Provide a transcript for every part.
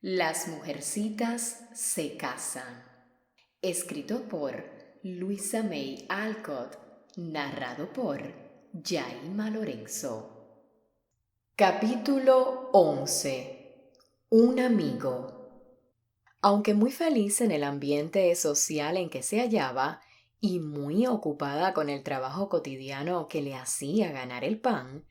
Las mujercitas se casan. Escrito por Luisa May Alcott. Narrado por Yaima Lorenzo. Capítulo 11. Un amigo. Aunque muy feliz en el ambiente social en que se hallaba y muy ocupada con el trabajo cotidiano que le hacía ganar el pan,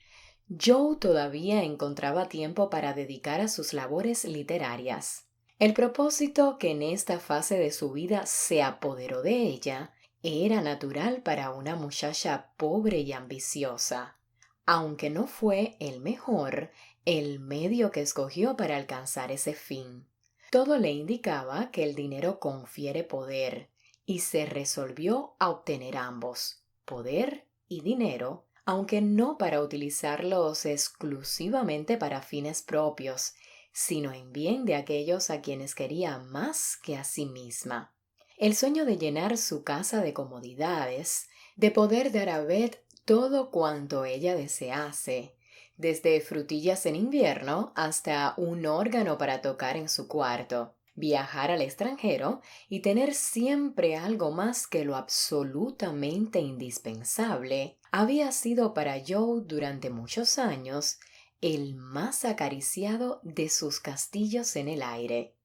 Joe todavía encontraba tiempo para dedicar a sus labores literarias. El propósito que en esta fase de su vida se apoderó de ella era natural para una muchacha pobre y ambiciosa, aunque no fue el mejor el medio que escogió para alcanzar ese fin. Todo le indicaba que el dinero confiere poder, y se resolvió a obtener ambos, poder y dinero, aunque no para utilizarlos exclusivamente para fines propios, sino en bien de aquellos a quienes quería más que a sí misma. El sueño de llenar su casa de comodidades, de poder dar a Beth todo cuanto ella desease, desde frutillas en invierno hasta un órgano para tocar en su cuarto, viajar al extranjero y tener siempre algo más que lo absolutamente indispensable, había sido para Joe durante muchos años el más acariciado de sus castillos en el aire.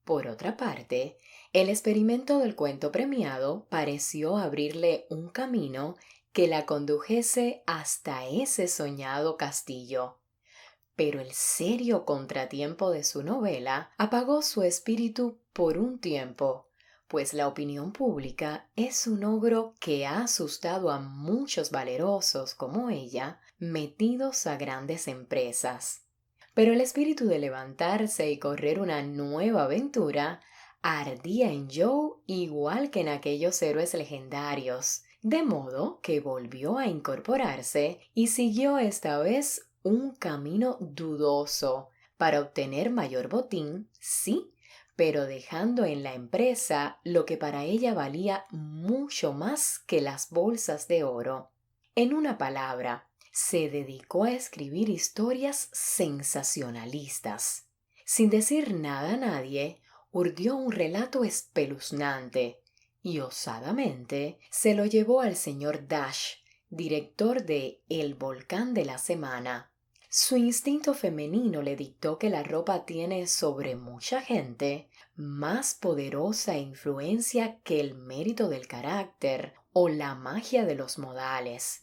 Por otra parte, el experimento del cuento premiado pareció abrirle un camino que la condujese hasta ese soñado castillo. Pero el serio contratiempo de su novela apagó su espíritu por un tiempo, pues la opinión pública es un ogro que ha asustado a muchos valerosos como ella, metidos a grandes empresas. Pero el espíritu de levantarse y correr una nueva aventura ardía en Joe igual que en aquellos héroes legendarios, de modo que volvió a incorporarse y siguió esta vez un camino dudoso para obtener mayor botín, sí, pero dejando en la empresa lo que para ella valía mucho más que las bolsas de oro. En una palabra, se dedicó a escribir historias sensacionalistas. Sin decir nada a nadie, urdió un relato espeluznante y osadamente se lo llevó al señor Dash, director de El Volcán de la Semana. Su instinto femenino le dictó que la ropa tiene sobre mucha gente más poderosa influencia que el mérito del carácter o la magia de los modales.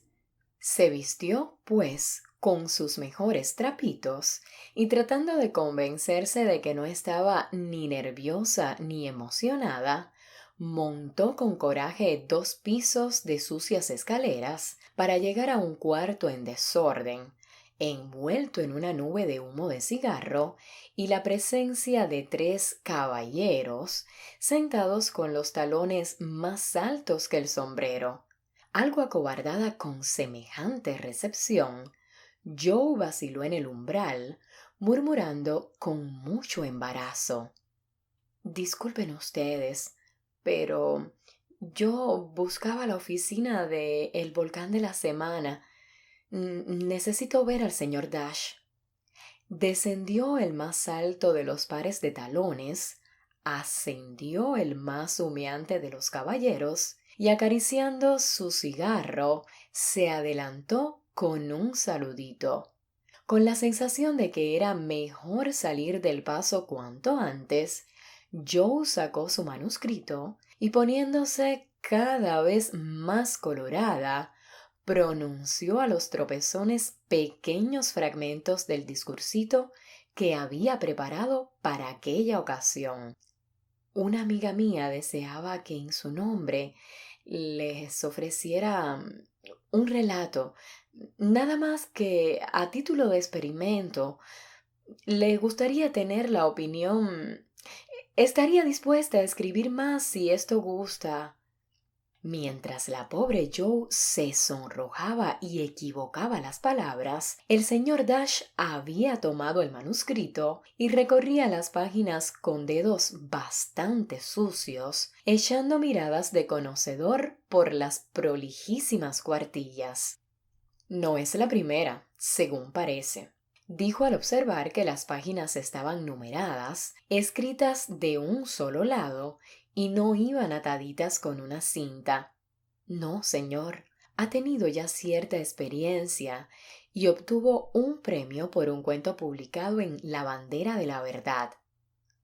Se vistió, pues, con sus mejores trapitos y tratando de convencerse de que no estaba ni nerviosa ni emocionada, montó con coraje 2 pisos de sucias escaleras para llegar a un cuarto en desorden, envuelto en una nube de humo de cigarro y la presencia de 3 caballeros sentados con los talones más altos que el sombrero. Algo acobardada con semejante recepción, Joe vaciló en el umbral, murmurando con mucho embarazo: Disculpen ustedes, pero yo buscaba la oficina de El Volcán de la Semana. Necesito ver al señor Dash. Descendió el más alto de los pares de talones, ascendió el más humeante de los caballeros y acariciando su cigarro se adelantó con un saludito. Con la sensación de que era mejor salir del paso cuanto antes, Joe sacó su manuscrito y poniéndose cada vez más colorada, pronunció a los tropezones pequeños fragmentos del discursito que había preparado para aquella ocasión. Una amiga mía deseaba que en su nombre les ofreciera un relato, nada más que a título de experimento. Le gustaría tener la opinión. Estaría dispuesta a escribir más si esto gusta. Mientras la pobre Joe se sonrojaba y equivocaba las palabras, el señor Dash había tomado el manuscrito y recorría las páginas con dedos bastante sucios, echando miradas de conocedor por las prolijísimas cuartillas. No es la primera, según parece. dijo al observar que las páginas estaban numeradas, escritas de un solo lado y no iban ataditas con una cinta. No, señor, ha tenido ya cierta experiencia y obtuvo un premio por un cuento publicado en La Bandera de la Verdad.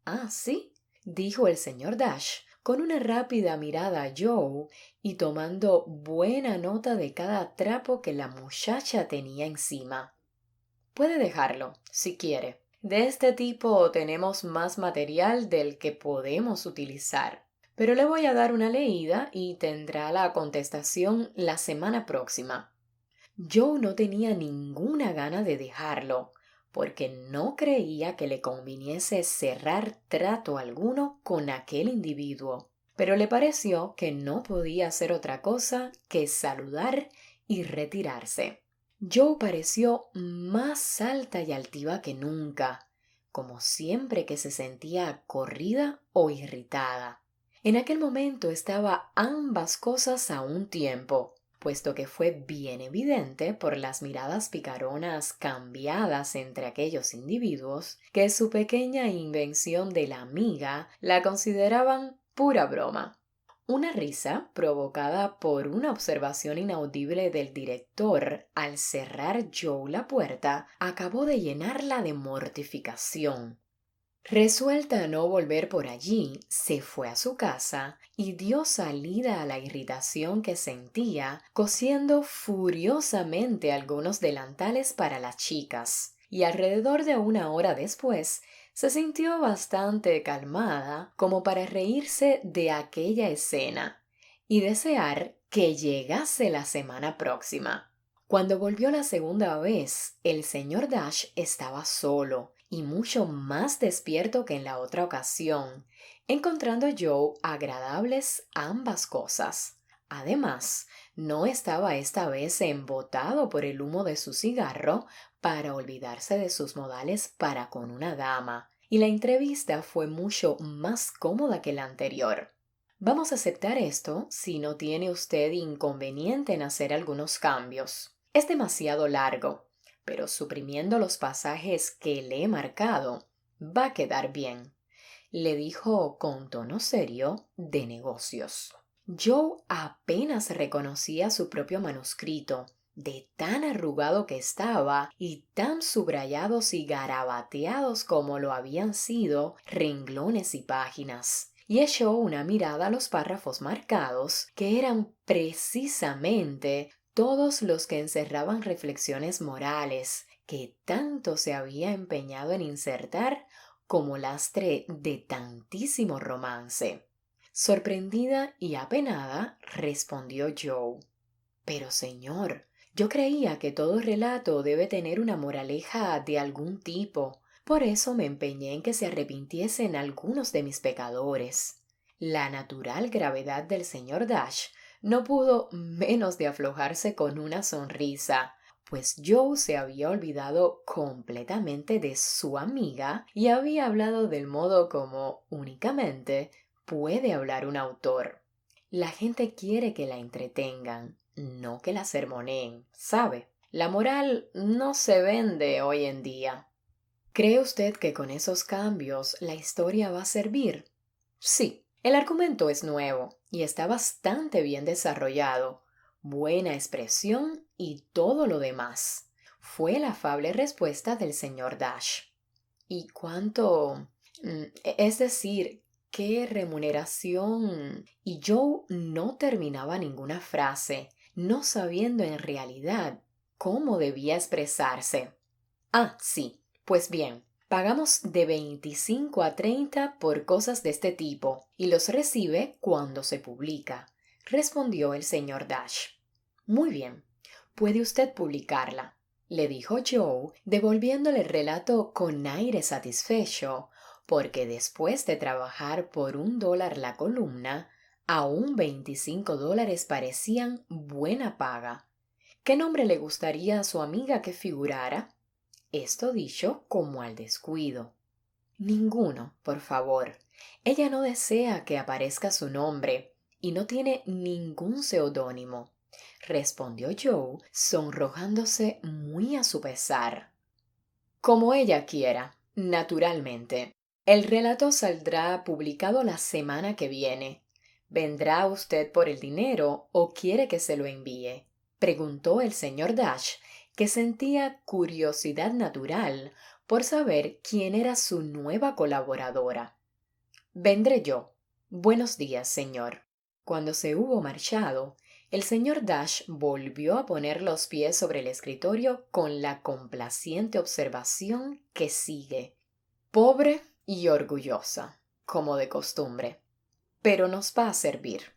Ah, sí, dijo el señor Dash, con una rápida mirada a Joe y tomando buena nota de cada trapo que la muchacha tenía encima. Puede dejarlo, si quiere. De este tipo tenemos más material del que podemos utilizar. Pero le voy a dar una leída y tendrá la contestación la semana próxima. Joe no tenía ninguna gana de dejarlo, porque no creía que le conviniese cerrar trato alguno con aquel individuo, pero le pareció que no podía hacer otra cosa que saludar y retirarse. Joe pareció más alta y altiva que nunca, como siempre que se sentía corrida o irritada. En aquel momento estaba ambas cosas a un tiempo, puesto que fue bien evidente por las miradas picaronas cambiadas entre aquellos individuos que su pequeña invención de la amiga la consideraban pura broma. Una risa provocada por una observación inaudible del director al cerrar Joe la puerta acabó de llenarla de mortificación. Resuelta a no volver por allí, se fue a su casa y dio salida a la irritación que sentía cosiendo furiosamente algunos delantales para las chicas, y alrededor de una hora después se sintió bastante calmada como para reírse de aquella escena y desear que llegase la semana próxima. Cuando volvió la segunda vez, el señor Dash estaba solo y mucho más despierto que en la otra ocasión, encontrando Joe agradables ambas cosas. Además, no estaba esta vez embotado por el humo de su cigarro para olvidarse de sus modales para con una dama, y la entrevista fue mucho más cómoda que la anterior. Vamos a aceptar esto si no tiene usted inconveniente en hacer algunos cambios. Es demasiado largo, pero suprimiendo los pasajes que le he marcado, va a quedar bien, le dijo con tono serio de negocios. Joe apenas reconocía su propio manuscrito, de tan arrugado que estaba y tan subrayados y garabateados como lo habían sido renglones y páginas, y echó una mirada a los párrafos marcados, que eran precisamente todos los que encerraban reflexiones morales que tanto se había empeñado en insertar como lastre de tantísimo romance. Sorprendida y apenada, respondió Joe. Pero, señor, yo creía que todo relato debe tener una moraleja de algún tipo. Por eso me empeñé en que se arrepintiesen algunos de mis pecadores. La natural gravedad del señor Dash no pudo menos de aflojarse con una sonrisa, pues Joe se había olvidado completamente de su amiga y había hablado del modo como únicamente puede hablar un autor. La gente quiere que la entretengan, no que la sermoneen, ¿sabe? La moral no se vende hoy en día. ¿Cree usted que con esos cambios la historia va a servir? Sí, el argumento es nuevo y está bastante bien desarrollado, buena expresión y todo lo demás, fue la afable respuesta del señor Dash. ¿Y cuánto? Es decir, ¿qué remuneración? Y Joe no terminaba ninguna frase, no sabiendo en realidad cómo debía expresarse. Ah, sí, pues bien. Pagamos de 25 a 30 por cosas de este tipo y los recibe cuando se publica, respondió el señor Dash. Muy bien, puede usted publicarla, le dijo Joe, devolviéndole el relato con aire satisfecho, porque después de trabajar por $1 la columna, aún $25 parecían buena paga. ¿Qué nombre le gustaría a su amiga que figurara? Esto dicho como al descuido. Ninguno, por favor. Ella no desea que aparezca su nombre y no tiene ningún seudónimo, respondió Joe, sonrojándose muy a su pesar. Como ella quiera, naturalmente. El relato saldrá publicado la semana que viene. ¿Vendrá usted por el dinero o quiere que se lo envíe? Preguntó el señor Dash, que sentía curiosidad natural por saber quién era su nueva colaboradora. Vendré yo. Buenos días, señor. Cuando se hubo marchado, el señor Dash volvió a poner los pies sobre el escritorio con la complaciente observación que sigue. Pobre y orgullosa, como de costumbre. Pero nos va a servir.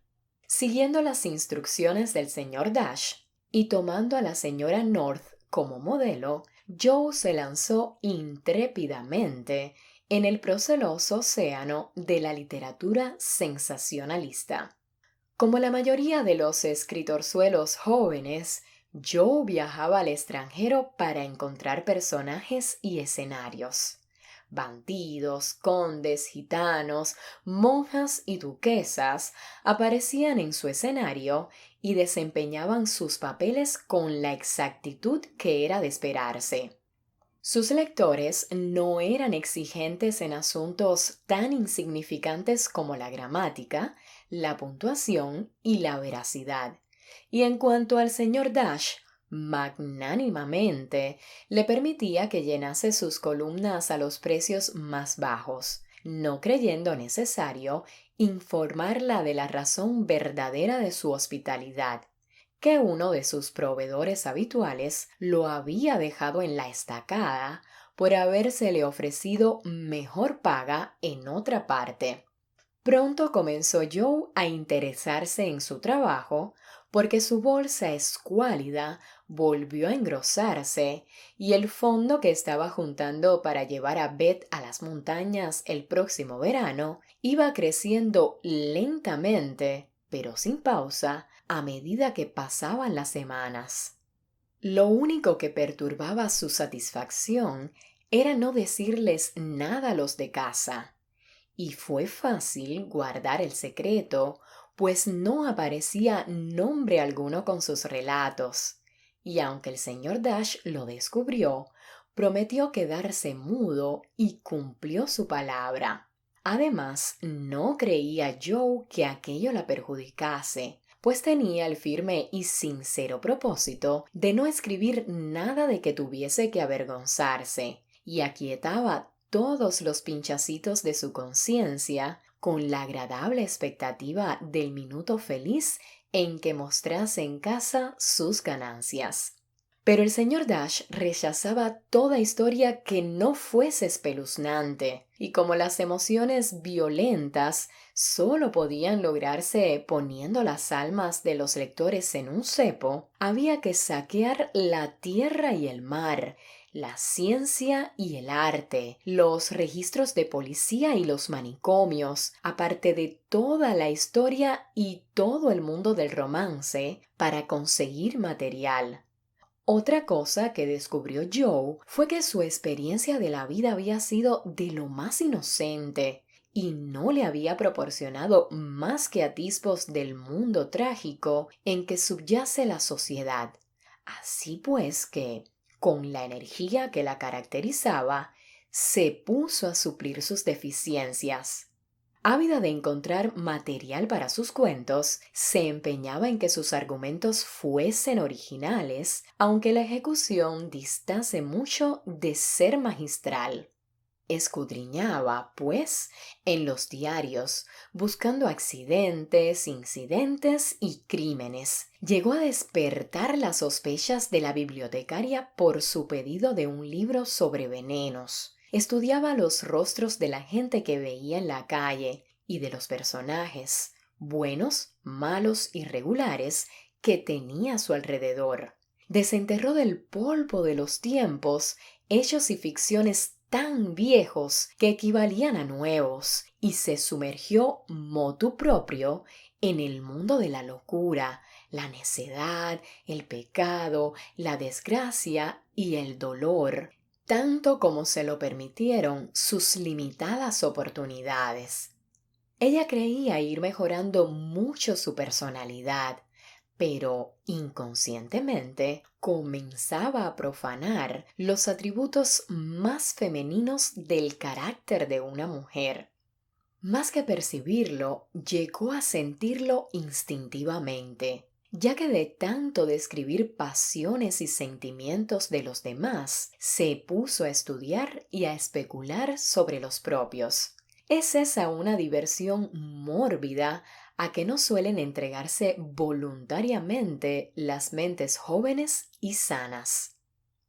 Siguiendo las instrucciones del señor Dash y tomando a la señora North como modelo, Joe se lanzó intrépidamente en el proceloso océano de la literatura sensacionalista. Como la mayoría de los escritorzuelos jóvenes, Joe viajaba al extranjero para encontrar personajes y escenarios. Bandidos, condes, gitanos, monjas y duquesas aparecían en su escenario y desempeñaban sus papeles con la exactitud que era de esperarse. Sus lectores no eran exigentes en asuntos tan insignificantes como la gramática, la puntuación y la veracidad. Y en cuanto al señor Dash, magnánimamente le permitía que llenase sus columnas a los precios más bajos, no creyendo necesario informarla de la razón verdadera de su hospitalidad, que uno de sus proveedores habituales lo había dejado en la estacada por habérsele ofrecido mejor paga en otra parte. Pronto comenzó Joe a interesarse en su trabajo porque su bolsa escuálida volvió a engrosarse y el fondo que estaba juntando para llevar a Beth a las montañas el próximo verano iba creciendo lentamente, pero sin pausa, a medida que pasaban las semanas. Lo único que perturbaba su satisfacción era no decirles nada a los de casa. Y fue fácil guardar el secreto, pues no aparecía nombre alguno con sus relatos. Y aunque el señor Dash lo descubrió, prometió quedarse mudo y cumplió su palabra. Además, no creía Joe que aquello la perjudicase, pues tenía el firme y sincero propósito de no escribir nada de que tuviese que avergonzarse, y aquietaba todos los pinchacitos de su conciencia con la agradable expectativa del minuto feliz en que mostrase en casa sus ganancias. Pero el señor Dash rechazaba toda historia que no fuese espeluznante, y como las emociones violentas solo podían lograrse poniendo las almas de los lectores en un cepo, había que saquear la tierra y el mar, la ciencia y el arte, los registros de policía y los manicomios, aparte de toda la historia y todo el mundo del romance, para conseguir material. Otra cosa que descubrió Joe fue que su experiencia de la vida había sido de lo más inocente y no le había proporcionado más que atisbos del mundo trágico en que subyace la sociedad. Así pues que, con la energía que la caracterizaba, se puso a suplir sus deficiencias. Ávida de encontrar material para sus cuentos, se empeñaba en que sus argumentos fuesen originales, aunque la ejecución distase mucho de ser magistral. Escudriñaba, pues, en los diarios, buscando accidentes, incidentes y crímenes. Llegó a despertar las sospechas de la bibliotecaria por su pedido de un libro sobre venenos. Estudiaba los rostros de la gente que veía en la calle y de los personajes, buenos, malos y regulares, que tenía a su alrededor. Desenterró del polvo de los tiempos hechos y ficciones tan viejos que equivalían a nuevos, y se sumergió motu proprio en el mundo de la locura, la necedad, el pecado, la desgracia y el dolor, tanto como se lo permitieron sus limitadas oportunidades. Ella creía ir mejorando mucho su personalidad, pero inconscientemente comenzaba a profanar los atributos más femeninos del carácter de una mujer. Más que percibirlo, llegó a sentirlo instintivamente, ya que de tanto describir pasiones y sentimientos de los demás, se puso a estudiar y a especular sobre los propios. Es esa una diversión mórbida a que no suelen entregarse voluntariamente las mentes jóvenes y sanas.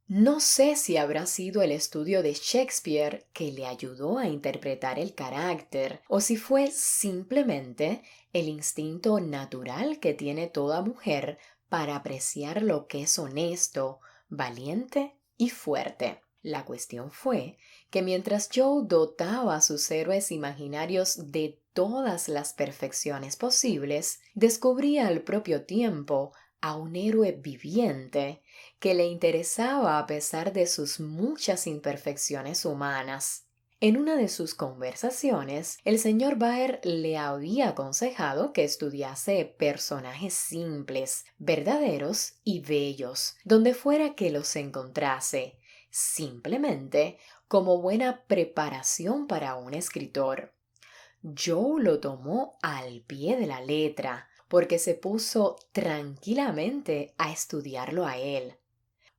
No sé si habrá sido el estudio de Shakespeare que le ayudó a interpretar el carácter o si fue simplemente el instinto natural que tiene toda mujer para apreciar lo que es honesto, valiente y fuerte. La cuestión fue que mientras Joe dotaba a sus héroes imaginarios de todas las perfecciones posibles, descubría al propio tiempo a un héroe viviente que le interesaba a pesar de sus muchas imperfecciones humanas. En una de sus conversaciones, el señor Baer le había aconsejado que estudiase personajes simples, verdaderos y bellos, donde fuera que los encontrase, simplemente como buena preparación para un escritor. Joe lo tomó al pie de la letra, porque se puso tranquilamente a estudiarlo a él.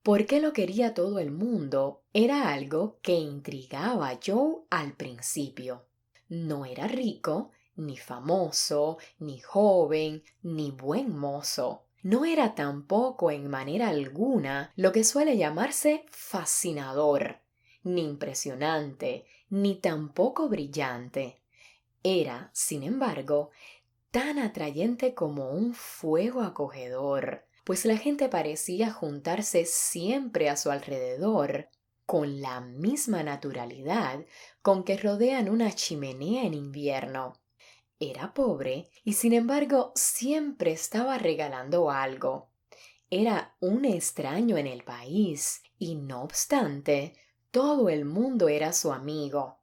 ¿Por qué lo quería todo el mundo? Era algo que intrigaba a Joe al principio. No era rico, ni famoso, ni joven, ni buen mozo. No era tampoco en manera alguna lo que suele llamarse fascinador, ni impresionante, ni tampoco brillante. Era, sin embargo, tan atrayente como un fuego acogedor, pues la gente parecía juntarse siempre a su alrededor, con la misma naturalidad con que rodean una chimenea en invierno. Era pobre y sin embargo siempre estaba regalando algo. Era un extraño en el país y no obstante, todo el mundo era su amigo.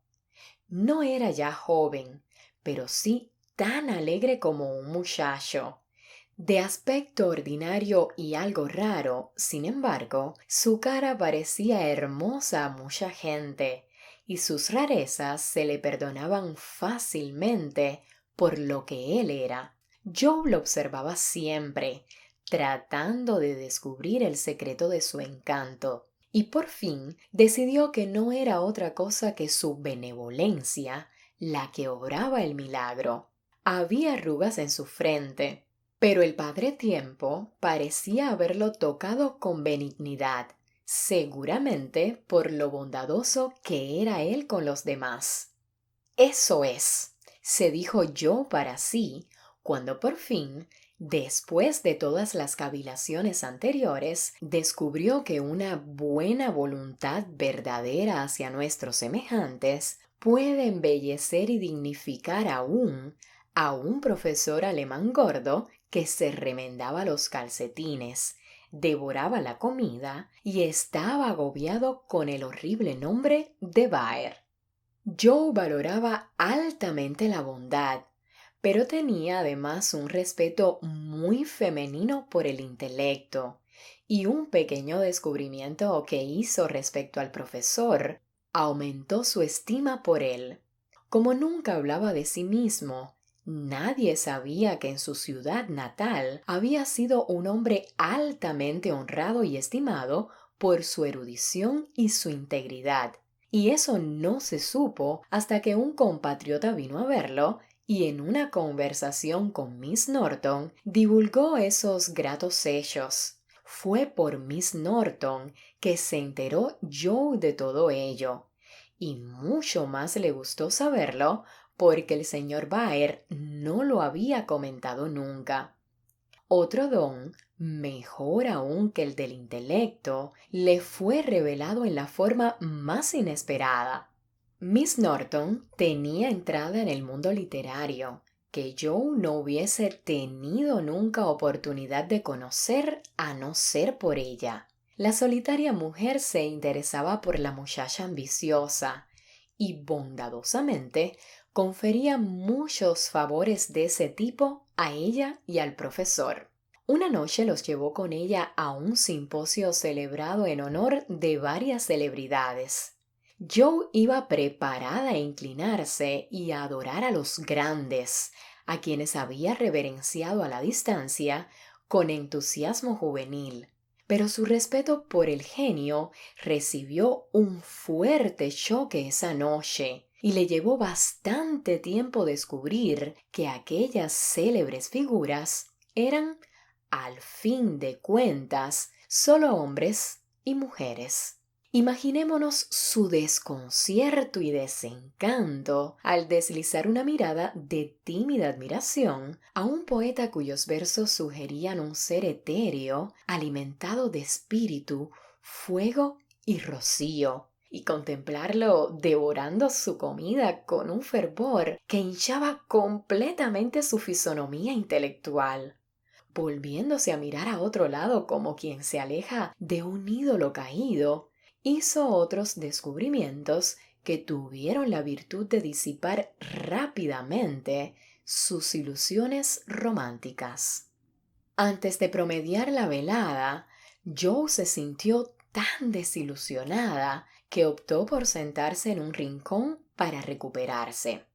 No era ya joven, pero sí tan alegre como un muchacho. De aspecto ordinario y algo raro, sin embargo, su cara parecía hermosa a mucha gente, y sus rarezas se le perdonaban fácilmente por lo que él era. Joe lo observaba siempre, tratando de descubrir el secreto de su encanto, y por fin decidió que no era otra cosa que su benevolencia la que obraba el milagro. Había arrugas en su frente, pero el Padre Tiempo parecía haberlo tocado con benignidad, seguramente por lo bondadoso que era él con los demás. Eso es, se dijo Joe para sí, cuando por fin, después de todas las cavilaciones anteriores, descubrió que una buena voluntad verdadera hacia nuestros semejantes puede embellecer y dignificar aún a un profesor alemán gordo que se remendaba los calcetines, devoraba la comida y estaba agobiado con el horrible nombre de Baer. Joe valoraba altamente la bondad, pero tenía además un respeto muy femenino por el intelecto, y un pequeño descubrimiento que hizo respecto al profesor aumentó su estima por él. Como nunca hablaba de sí mismo, nadie sabía que en su ciudad natal había sido un hombre altamente honrado y estimado por su erudición y su integridad. Y eso no se supo hasta que un compatriota vino a verlo y en una conversación con Miss Norton divulgó esos gratos hechos. Fue por Miss Norton que se enteró Joe de todo ello. Y mucho más le gustó saberlo porque el señor Baer no lo había comentado nunca. Otro don, mejor aún que el del intelecto, le fue revelado en la forma más inesperada. Miss Norton tenía entrada en el mundo literario, que Joe no hubiese tenido nunca oportunidad de conocer a no ser por ella. La solitaria mujer se interesaba por la muchacha ambiciosa y bondadosamente confería muchos favores de ese tipo a ella y al profesor. Una noche los llevó con ella a un simposio celebrado en honor de varias celebridades. Joe iba preparada a inclinarse y a adorar a los grandes, a quienes había reverenciado a la distancia con entusiasmo juvenil. Pero su respeto por el genio recibió un fuerte choque esa noche y le llevó bastante tiempo descubrir que aquellas célebres figuras eran, al fin de cuentas, solo hombres y mujeres. Imaginémonos su desconcierto y desencanto al deslizar una mirada de tímida admiración a un poeta cuyos versos sugerían un ser etéreo, alimentado de espíritu, fuego y rocío, y contemplarlo devorando su comida con un fervor que hinchaba completamente su fisonomía intelectual. Volviéndose a mirar a otro lado como quien se aleja de un ídolo caído, hizo otros descubrimientos que tuvieron la virtud de disipar rápidamente sus ilusiones románticas. Antes de promediar la velada, Joe se sintió tan desilusionada que optó por sentarse en un rincón para recuperarse.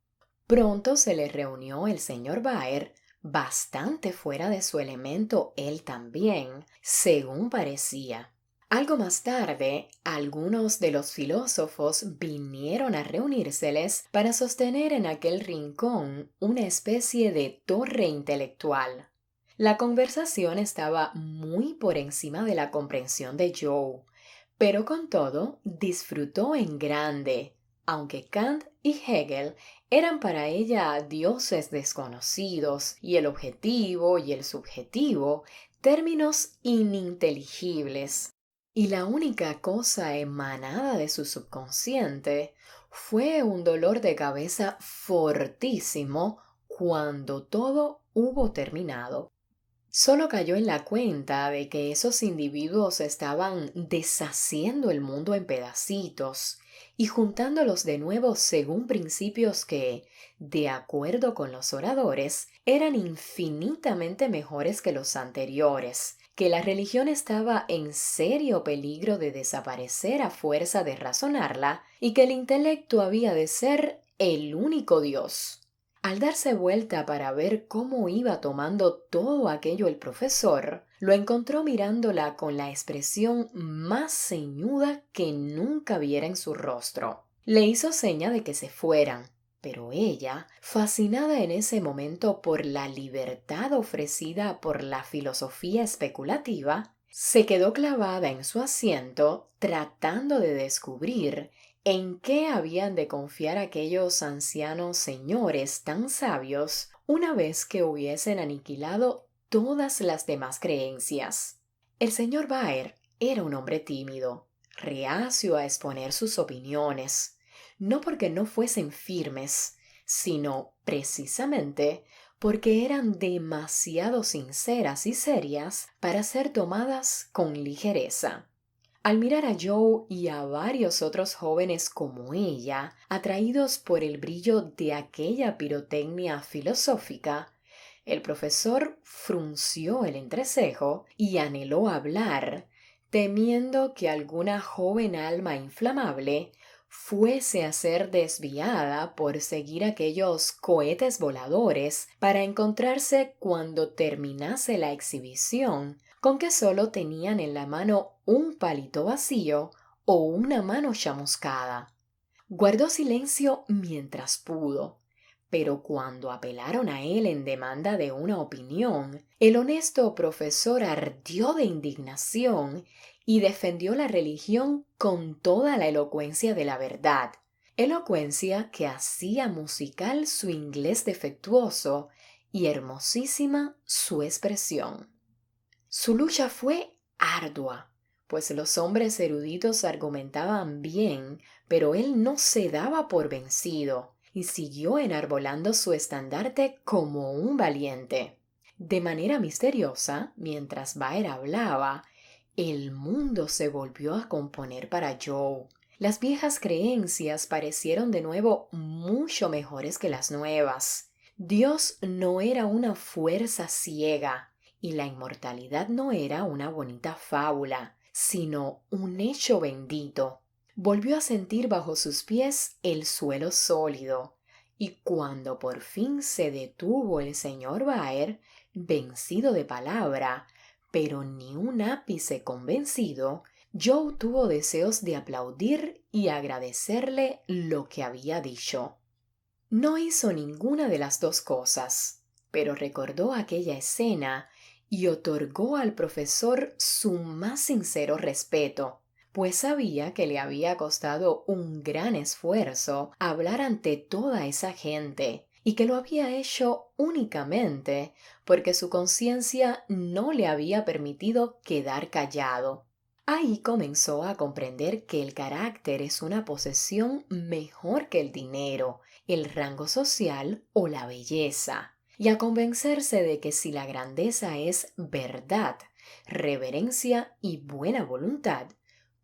Pronto se le reunió el señor Byre, bastante fuera de su elemento él también, según parecía. Algo más tarde, algunos de los filósofos vinieron a reunírseles para sostener en aquel rincón una especie de torre intelectual. La conversación estaba muy por encima de la comprensión de Joe, pero con todo disfrutó en grande, aunque Kant y Hegel eran para ella dioses desconocidos y el objetivo y el subjetivo términos ininteligibles. Y la única cosa emanada de su subconsciente fue un dolor de cabeza fortísimo cuando todo hubo terminado. Solo cayó en la cuenta de que esos individuos estaban deshaciendo el mundo en pedacitos y juntándolos de nuevo según principios que, de acuerdo con los oradores, eran infinitamente mejores que los anteriores, que la religión estaba en serio peligro de desaparecer a fuerza de razonarla y que el intelecto había de ser el único Dios. Al darse vuelta para ver cómo iba tomando todo aquello el profesor, lo encontró mirándola con la expresión más ceñuda que nunca viera en su rostro. Le hizo seña de que se fueran, pero ella, fascinada en ese momento por la libertad ofrecida por la filosofía especulativa, se quedó clavada en su asiento tratando de descubrir ¿en qué habían de confiar aquellos ancianos señores tan sabios una vez que hubiesen aniquilado todas las demás creencias? El señor Byre era un hombre tímido, reacio a exponer sus opiniones, no porque no fuesen firmes, sino precisamente porque eran demasiado sinceras y serias para ser tomadas con ligereza. Al mirar a Joe y a varios otros jóvenes como ella, atraídos por el brillo de aquella pirotecnia filosófica, el profesor frunció el entrecejo y anheló hablar, temiendo que alguna joven alma inflamable fuese a ser desviada por seguir aquellos cohetes voladores para encontrarse cuando terminase la exhibición con que solo tenían en la mano un palito vacío o una mano chamuscada. Guardó silencio mientras pudo, pero cuando apelaron a él en demanda de una opinión, el honesto profesor ardió de indignación y defendió la religión con toda la elocuencia de la verdad, elocuencia que hacía musical su inglés defectuoso y hermosísima su expresión. Su lucha fue ardua, pues los hombres eruditos argumentaban bien, pero él no se daba por vencido y siguió enarbolando su estandarte como un valiente. De manera misteriosa, mientras Byre hablaba, el mundo se volvió a componer para Joe. Las viejas creencias parecieron de nuevo mucho mejores que las nuevas. Dios no era una fuerza ciega, y la inmortalidad no era una bonita fábula, sino un hecho bendito. Volvió a sentir bajo sus pies el suelo sólido, y cuando por fin se detuvo el señor Baer, vencido de palabra, pero ni un ápice convencido, Joe tuvo deseos de aplaudir y agradecerle lo que había dicho. No hizo ninguna de las dos cosas, pero recordó aquella escena y otorgó al profesor su más sincero respeto, pues sabía que le había costado un gran esfuerzo hablar ante toda esa gente y que lo había hecho únicamente porque su conciencia no le había permitido quedar callado. Ahí comenzó a comprender que el carácter es una posesión mejor que el dinero, el rango social o la belleza, y a convencerse de que si la grandeza es verdad, reverencia y buena voluntad,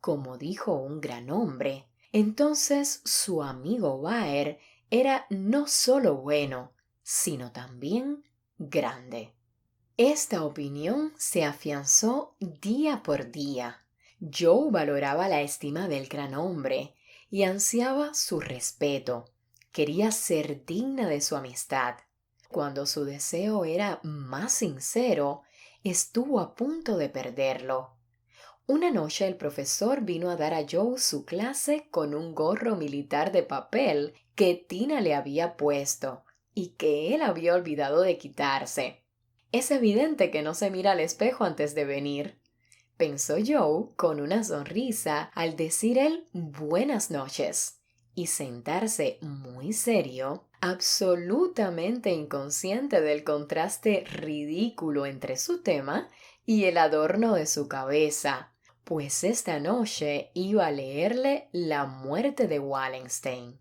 como dijo un gran hombre, entonces su amigo Baer era no solo bueno, sino también grande. Esta opinión se afianzó día por día. Joe valoraba la estima del gran hombre y ansiaba su respeto. Quería ser digna de su amistad. Cuando su deseo era más sincero, estuvo a punto de perderlo. Una noche el profesor vino a dar a Joe su clase con un gorro militar de papel que Tina le había puesto y que él había olvidado de quitarse. Es evidente que no se mira al espejo antes de venir, pensó Joe con una sonrisa al decir él buenas noches y sentarse muy serio, absolutamente inconsciente del contraste ridículo entre su tema y el adorno de su cabeza, pues esta noche iba a leerle La muerte de Wallenstein.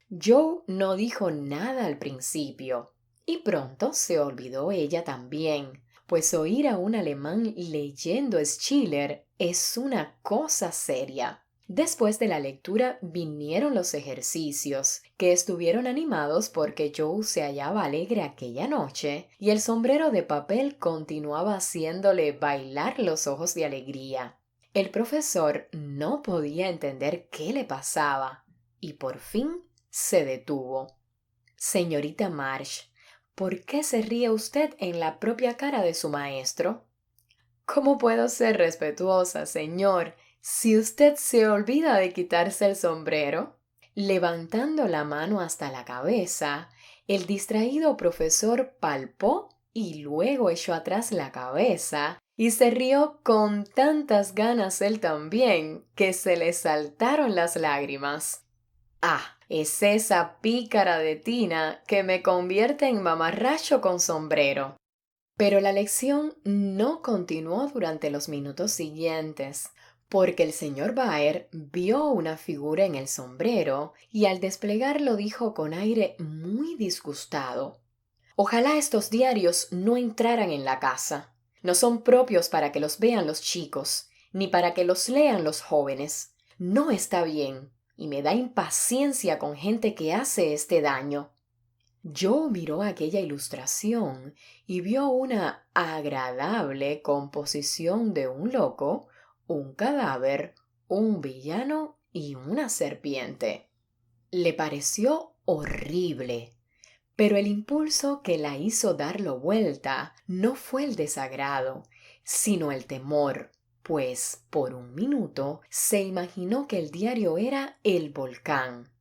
Joe no dijo nada al principio, y pronto se olvidó ella también, pues oír a un alemán leyendo Schiller es una cosa seria. Después de la lectura vinieron los ejercicios, que estuvieron animados porque Joe se hallaba alegre aquella noche y el sombrero de papel continuaba haciéndole bailar los ojos de alegría. El profesor no podía entender qué le pasaba y por fin se detuvo. Señorita March, ¿por qué se ríe usted en la propia cara de su maestro? ¿Cómo puedo ser respetuosa, señor, si usted se olvida de quitarse el sombrero? Levantando la mano hasta la cabeza, el distraído profesor palpó y luego echó atrás la cabeza y se rió con tantas ganas él también que se le saltaron las lágrimas. Ah, es esa pícara de Tina que me convierte en mamarracho con sombrero. Pero la lección no continuó durante los minutos siguientes, porque el señor Baer vio una figura en el sombrero y al desplegarlo dijo con aire muy disgustado: Ojalá estos diarios no entraran en la casa. No son propios para que los vean los chicos, ni para que los lean los jóvenes. No está bien, y me da impaciencia con gente que hace este daño. Joe miró aquella ilustración y vio una agradable composición de un loco, un cadáver, un villano y una serpiente. Le pareció horrible, pero el impulso que la hizo darlo vuelta no fue el desagrado, sino el temor, pues por un minuto se imaginó que el diario era el volcán.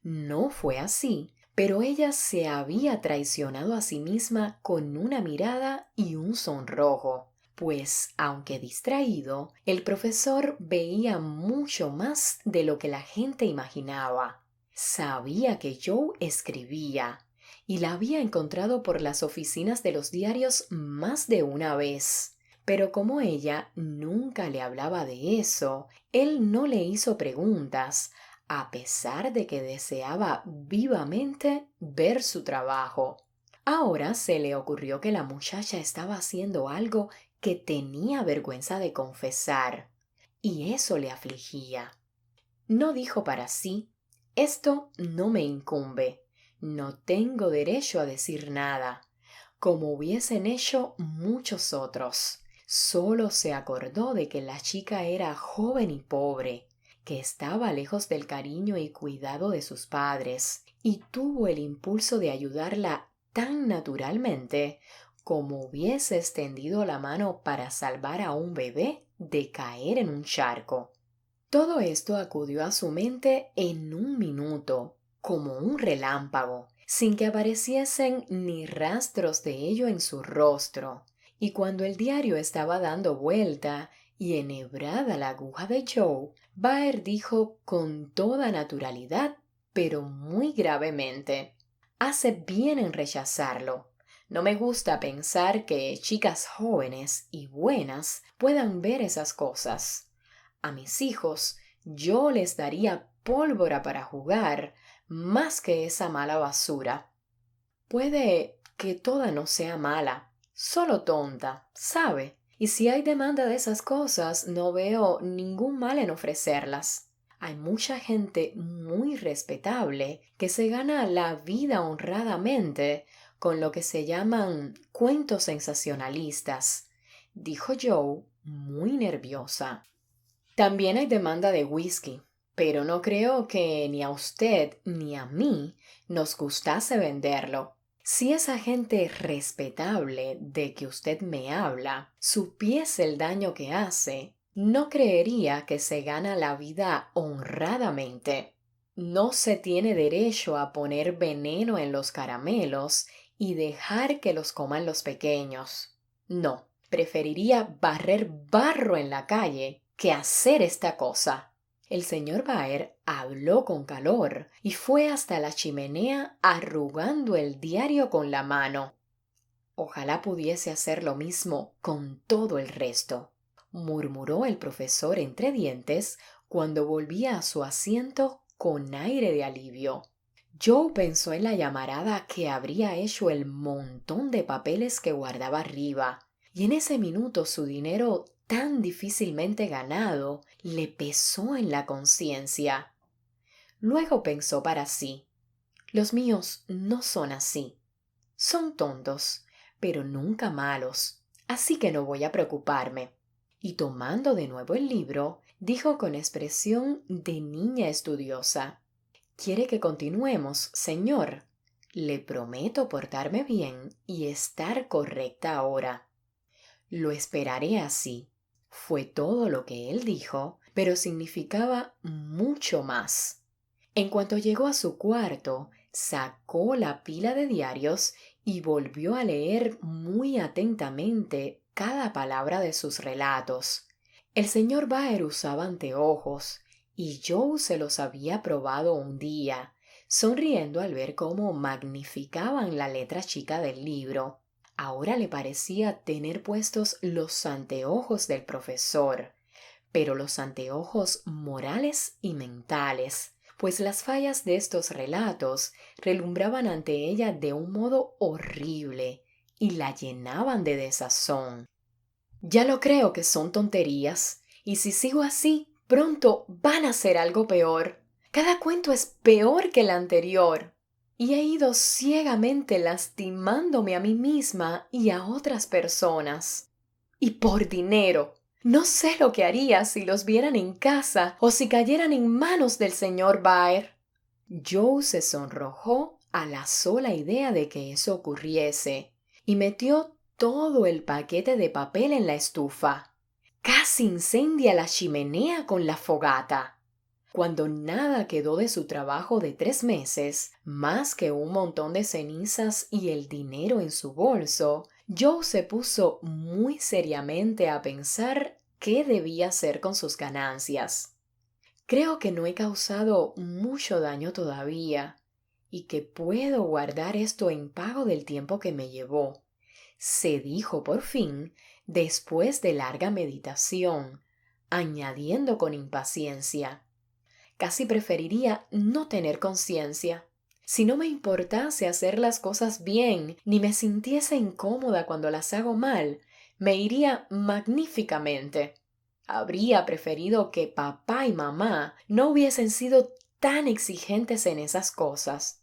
No fue así, pero ella se había traicionado a sí misma con una mirada y un sonrojo, pues, aunque distraído, el profesor veía mucho más de lo que la gente imaginaba. Sabía que Joe escribía, y la había encontrado por las oficinas de los diarios más de una vez. Pero como ella nunca le hablaba de eso, él no le hizo preguntas, a pesar de que deseaba vivamente ver su trabajo. Ahora se le ocurrió que la muchacha estaba haciendo algo que tenía vergüenza de confesar, y eso le afligía. No dijo para sí: esto no me incumbe, no tengo derecho a decir nada, como hubiesen hecho muchos otros. Solo se acordó de que la chica era joven y pobre, que estaba lejos del cariño y cuidado de sus padres, y tuvo el impulso de ayudarla tan naturalmente como hubiese extendido la mano para salvar a un bebé de caer en un charco. Todo esto acudió a su mente en un minuto, como un relámpago, sin que apareciesen ni rastros de ello en su rostro. Y cuando el diario estaba dando vuelta y enhebrada la aguja de Joe, Baer dijo con toda naturalidad, pero muy gravemente: «Hace bien en rechazarlo. No me gusta pensar que chicas jóvenes y buenas puedan ver esas cosas. A mis hijos yo les daría pólvora para jugar más que esa mala basura. Puede que toda no sea mala, solo tonta, ¿sabe? Y si hay demanda de esas cosas, no veo ningún mal en ofrecerlas. Hay mucha gente muy respetable que se gana la vida honradamente con lo que se llaman cuentos sensacionalistas», dijo Joe, muy nerviosa. «También hay demanda de whisky, pero no creo que ni a usted ni a mí nos gustase venderlo. Si esa gente respetable de que usted me habla supiese el daño que hace, no creería que se gana la vida honradamente. No se tiene derecho a poner veneno en los caramelos y dejar que los coman los pequeños. No, preferiría barrer barro en la calle que hacer esta cosa». El señor Baer habló con calor y fue hasta la chimenea arrugando el diario con la mano. «Ojalá pudiese hacer lo mismo con todo el resto», murmuró el profesor entre dientes cuando volvía a su asiento con aire de alivio. Joe pensó en la llamarada que habría hecho el montón de papeles que guardaba arriba, y en ese minuto su dinero tan difícilmente ganado le pesó en la conciencia. Luego pensó para sí: «Los míos no son así. Son tontos, pero nunca malos, así que no voy a preocuparme». Y tomando de nuevo el libro, dijo con expresión de niña estudiosa: «¿Quiere que continuemos, señor? Le prometo portarme bien y estar correcta ahora». «Lo esperaré así», fue todo lo que él dijo, pero significaba mucho más. En cuanto llegó a su cuarto, sacó la pila de diarios y volvió a leer muy atentamente cada palabra de sus relatos. El señor Baer usaba anteojos, y Joe se los había probado un día, sonriendo al ver cómo magnificaban la letra chica del libro. Ahora le parecía tener puestos los anteojos del profesor, pero los anteojos morales y mentales, pues las fallas de estos relatos relumbraban ante ella de un modo horrible y la llenaban de desazón. «Ya lo creo que son tonterías, y si sigo así, pronto van a ser algo peor. Cada cuento es peor que el anterior. Y he ido ciegamente lastimándome a mí misma y a otras personas. Y por dinero. No sé lo que haría si los vieran en casa o si cayeran en manos del señor Baer». Joe se sonrojó a la sola idea de que eso ocurriese y metió todo el paquete de papel en la estufa. Casi incendia la chimenea con la fogata. Cuando nada quedó de su trabajo de 3 meses, más que un montón de cenizas y el dinero en su bolso, Joe se puso muy seriamente a pensar qué debía hacer con sus ganancias. «Creo que no he causado mucho daño todavía y que puedo guardar esto en pago del tiempo que me llevó», se dijo por fin, después de larga meditación, añadiendo con impaciencia: «Casi preferiría no tener conciencia. Si no me importase hacer las cosas bien, ni me sintiese incómoda cuando las hago mal, me iría magníficamente. Habría preferido que papá y mamá no hubiesen sido tan exigentes en esas cosas».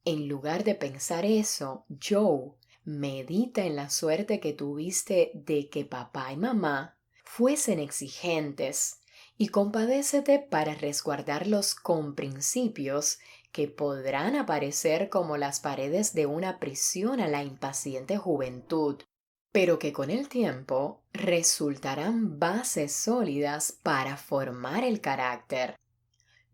En lugar de pensar eso, Joe Medita en la suerte que tuviste de que papá y mamá fuesen exigentes y compadécete para resguardarlos con principios que podrán aparecer como las paredes de una prisión a la impaciente juventud, pero que con el tiempo resultarán bases sólidas para formar el carácter.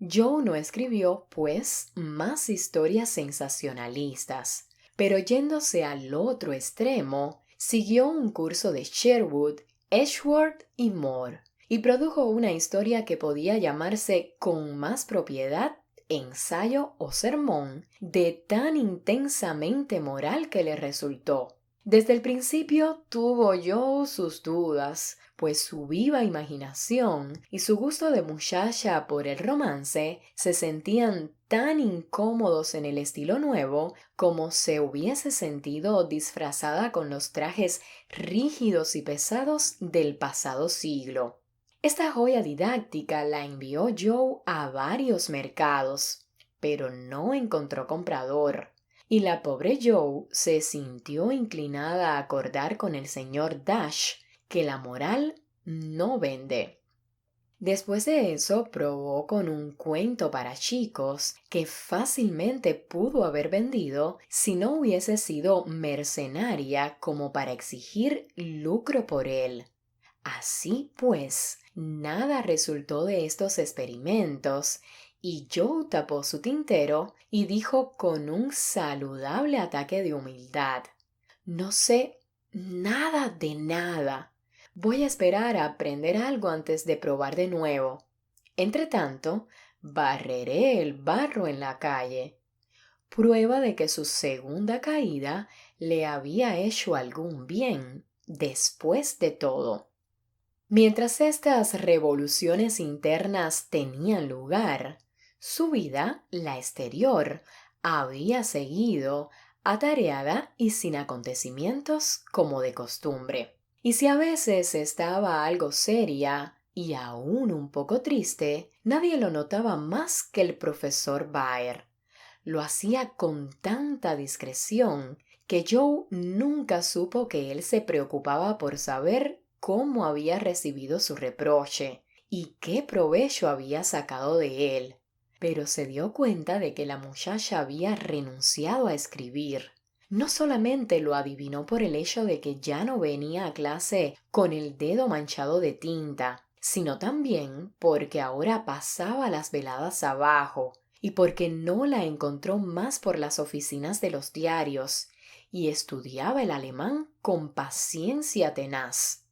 Joe no escribió, pues, más historias sensacionalistas, pero yéndose al otro extremo, siguió un curso de Sherwood, Edgeworth y Moore, y produjo una historia que podía llamarse con más propiedad ensayo o sermón, de tan intensamente moral que le resultó. Desde el principio tuvo Joe sus dudas, pues su viva imaginación y su gusto de muchacha por el romance se sentían tan incómodos en el estilo nuevo como se hubiese sentido disfrazada con los trajes rígidos y pesados del pasado siglo. Esta joya didáctica la envió Joe a varios mercados, pero no encontró comprador. Y la pobre Joe se sintió inclinada a acordar con el señor Dash que la moral no vende. Después de eso probó con un cuento para chicos que fácilmente pudo haber vendido si no hubiese sido mercenaria como para exigir lucro por él. Así pues, nada resultó de estos experimentos y Joe tapó su tintero y dijo con un saludable ataque de humildad: No sé nada de nada. Voy a esperar a aprender algo antes de probar de nuevo. Entretanto, barreré el barro en la calle. Prueba de que su segunda caída le había hecho algún bien, después de todo. Mientras estas revoluciones internas tenían lugar, su vida, la exterior, había seguido atareada y sin acontecimientos como de costumbre. Y si a veces estaba algo seria y aún un poco triste, nadie lo notaba más que el profesor Baer. Lo hacía con tanta discreción que Joe nunca supo que él se preocupaba por saber cómo había recibido su reproche y qué provecho había sacado de él, pero se dio cuenta de que la muchacha había renunciado a escribir. No solamente lo adivinó por el hecho de que ya no venía a clase con el dedo manchado de tinta, sino también porque ahora pasaba las veladas abajo y porque no la encontró más por las oficinas de los diarios y estudiaba el alemán con paciencia tenaz.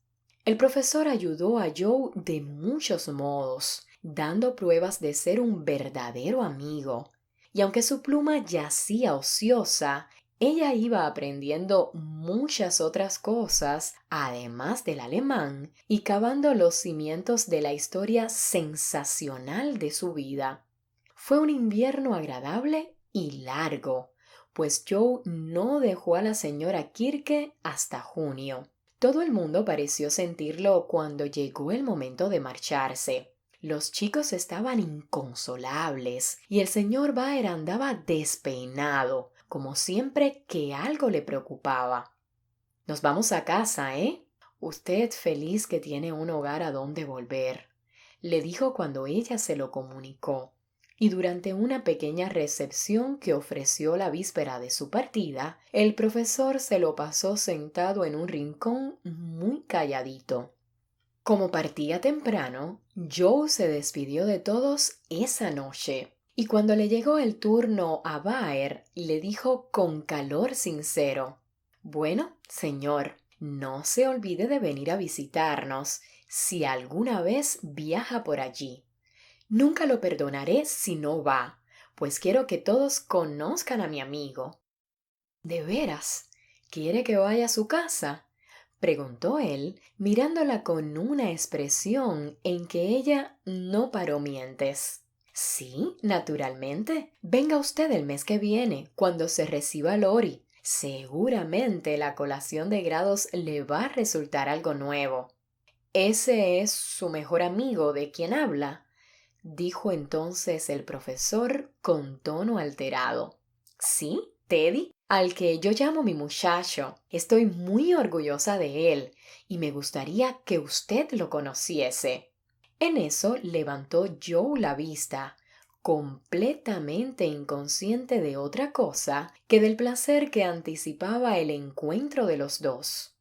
El profesor ayudó a Joe de muchos modos, dando pruebas de ser un verdadero amigo. Y aunque su pluma yacía ociosa, ella iba aprendiendo muchas otras cosas, además del alemán, y cavando los cimientos de la historia sensacional de su vida. Fue un invierno agradable y largo, pues Joe no dejó a la señora Kirke hasta junio. Todo el mundo pareció sentirlo cuando llegó el momento de marcharse. Los chicos estaban inconsolables y el señor Baer andaba despeinado, como siempre que algo le preocupaba. Nos vamos a casa, ¿eh? Usted feliz que tiene un hogar a donde volver, le dijo cuando ella se lo comunicó. Y durante una pequeña recepción que ofreció la víspera de su partida, el profesor se lo pasó sentado en un rincón muy calladito. Como partía temprano, Joe se despidió de todos esa noche, y cuando le llegó el turno a Baer, le dijo con calor sincero: Bueno, señor, no se olvide de venir a visitarnos si alguna vez viaja por allí. Nunca lo perdonaré si no va, pues quiero que todos conozcan a mi amigo. ¿De veras? ¿Quiere que vaya a su casa?, preguntó él, mirándola con una expresión en que ella no paró mientes. Sí, naturalmente. Venga usted el mes que viene, cuando se reciba Lori. Seguramente la colación de grados le va a resultar algo nuevo. ¿Ese es su mejor amigo de quien habla?, dijo entonces el profesor con tono alterado. Sí, Teddy, al que yo llamo mi muchacho. Estoy muy orgullosa de él y me gustaría que usted lo conociese. En eso levantó Joe la vista, completamente inconsciente de otra cosa que del placer que anticipaba el encuentro de los dos.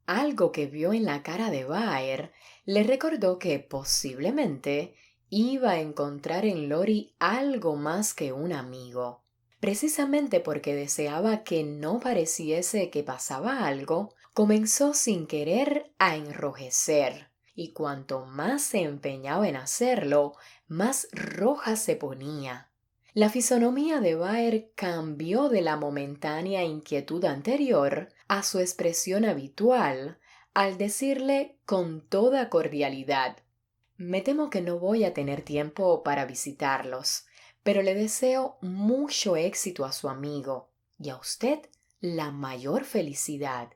Algo que vio en la cara de Baer le recordó que posiblemente iba a encontrar en Lori algo más que un amigo. Precisamente porque deseaba que no pareciese que pasaba algo, comenzó sin querer a enrojecer, y cuanto más se empeñaba en hacerlo, más roja se ponía. La fisonomía de Baer cambió de la momentánea inquietud anterior a su expresión habitual al decirle con toda cordialidad: Me temo que no voy a tener tiempo para visitarlos, pero le deseo mucho éxito a su amigo y a usted la mayor felicidad.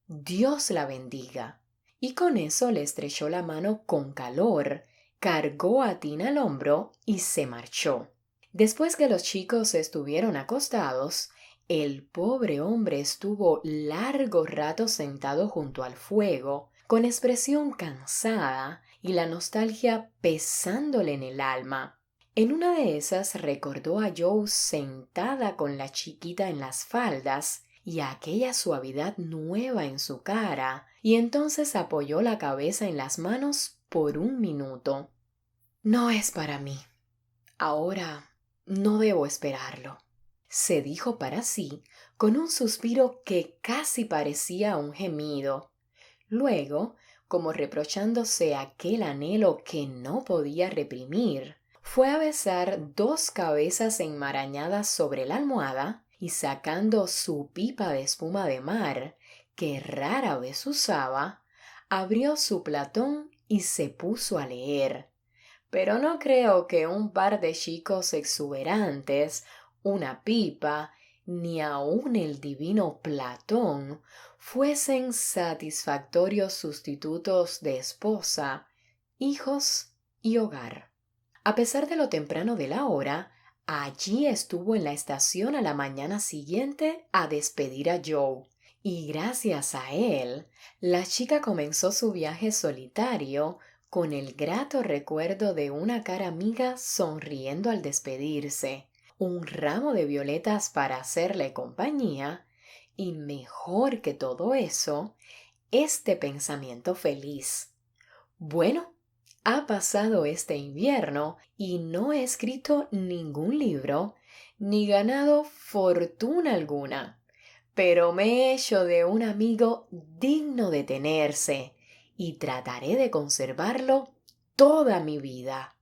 Dios la bendiga. Y con eso le estrechó la mano con calor, cargó a Tina al hombro y se marchó. Después que los chicos estuvieron acostados, el pobre hombre estuvo largo rato sentado junto al fuego, con expresión cansada y la nostalgia pesándole en el alma. En una de esas recordó a Joe sentada con la chiquita en las faldas y aquella suavidad nueva en su cara, y entonces apoyó la cabeza en las manos por un minuto. No es para mí. Ahora no debo esperarlo, se dijo para sí con un suspiro que casi parecía un gemido. Luego, como reprochándose aquel anhelo que no podía reprimir, fue a besar dos cabezas enmarañadas sobre la almohada y sacando su pipa de espuma de mar, que rara vez usaba, abrió su Platón y se puso a leer. Pero no creo que un par de chicos exuberantes, una pipa, ni aun el divino Platón fuesen satisfactorios sustitutos de esposa, hijos y hogar. A pesar de lo temprano de la hora, allí estuvo en la estación a la mañana siguiente a despedir a Joe, y gracias a él, la chica comenzó su viaje solitario con el grato recuerdo de una cara amiga sonriendo al despedirse, un ramo de violetas para hacerle compañía, y mejor que todo eso, este pensamiento feliz: bueno, ha pasado este invierno y no he escrito ningún libro ni ganado fortuna alguna, pero me he hecho de un amigo digno de tenerse y trataré de conservarlo toda mi vida.